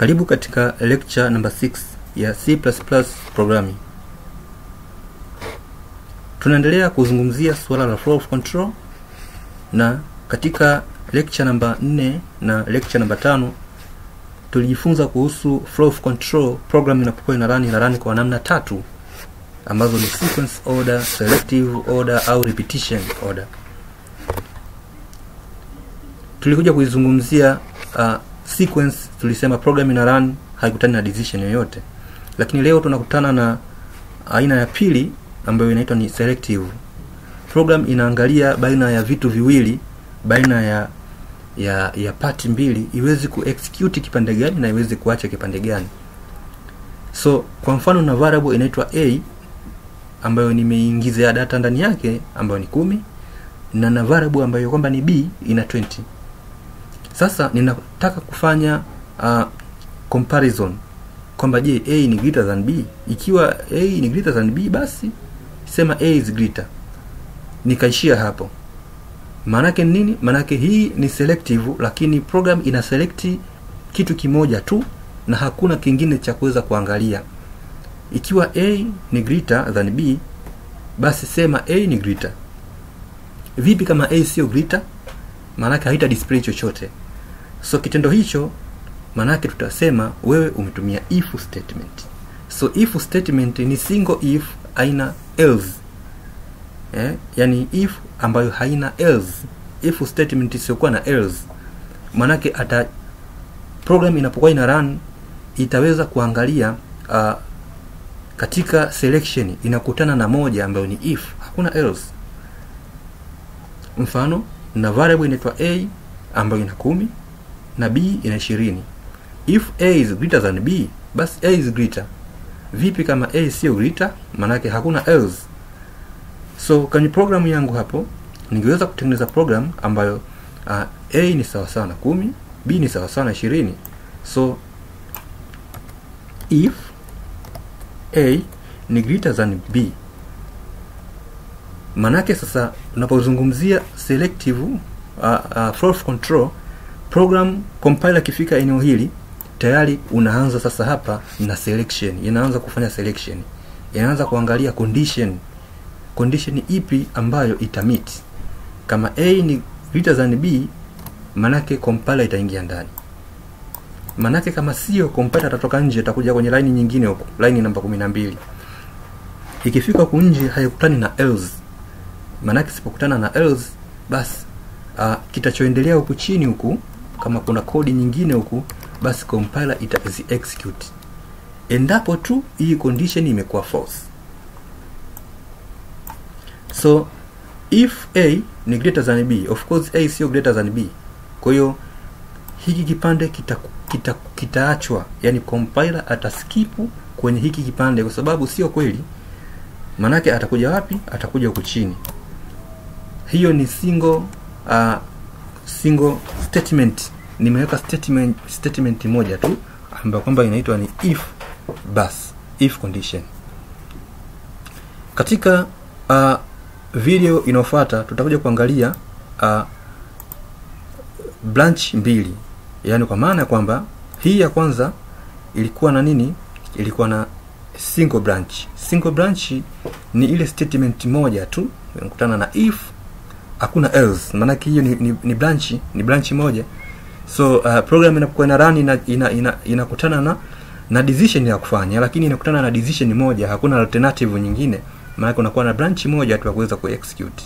Karibu katika lecture number 6 ya C++ programming. Tunaendelea kuzungumzia suala la flow of control, na katika lecture number 4 na lecture number 5 tulijifunza kuhusu flow of control program inapokuwa inarun kwa namna tatu ambazo ni sequence order, selective order au repetition order. Tulikuja kuizungumzia sequence, tulisema program ina run haikutani na decision yoyote. Lakini leo tunakutana na aina ya pili ambayo inaitwa ni selective. Program inaangalia baina ya vitu viwili, baina ya part mbili, iweze kuexecute kipande gani na iweze kuacha kipande gani. So kwa mfano na variable inaitwa a ambayo nimeingiza data ndani yake ambayo ni 10, na variable ambayo kwamba ni b ina 20. Sasa ninataka kufanya comparison kwamba je, a ni greater than b. Ikiwa a ni greater than b, basi sema a is greater. Nikaishia hapo. Maanake nini? Maanake hii ni selective, lakini program ina select kitu kimoja tu na hakuna kingine cha kuweza kuangalia. Ikiwa a ni greater than b, basi sema a ni greater. Vipi kama a sio greater? Maanake haita display chochote. So kitendo hicho maanake tutasema wewe umetumia if statement. So if statement ni single if haina else. Yani if ambayo haina else. If statement isiyokuwa na else, maanake program inapokuwa ina run itaweza kuangalia katika selection inakutana na moja ambayo ni if, hakuna else. Mfano na variable inaitwa a ambayo ina 10 na b ina 20. If a is greater than b, basi a is greater. Vipi kama a sio greater? Maanake hakuna else. So kwenye program yangu hapo ningeweza kutengeneza program ambayo a ni sawa sawa na 10, b ni sawa sawa na 20. So if a ni greater than b, manake sasa unapozungumzia selective flow of control program, compiler kifika eneo hili tayari unaanza sasa hapa na selection. Inaanza kufanya selection, inaanza kuangalia condition ipi ambayo itamit. Kama a ni greater than b, manake compiler itaingia ndani. Manake kama sio, compiler atatoka nje, atakuja kwenye line nyingine huko, line namba 12. Ikifika huko nje haikutani na else. Manake sipokutana na else, basi kitachoendelea huku chini huku, kama kuna kodi nyingine huku, basi compiler itazi execute endapo tu hii condition imekuwa false. So if a ni greater than b, of course a sio greater than b, kwa hiyo hiki kipande kitaachwa, yani compiler ataskipu kwenye hiki kipande kwa sababu sio kweli. Manake atakuja wapi? Atakuja huku chini. Hiyo ni single statement. Nimeweka statement moja tu ambayo kwamba inaitwa ni if bus, if condition. Katika video inayofuata tutakuja kuangalia branch mbili. Yani kwa maana kwamba hii ya kwanza ilikuwa na nini? Ilikuwa na single branch. Single branch ni ile statement moja tu inakutana na if, hakuna else. Maana hiyo ni branch moja. So program inapokuwa ina run inakutana na decision ya kufanya, lakini inakutana na decision moja, hakuna alternative nyingine. Maana unakuwa na branch moja tu ya kuweza kuexecute.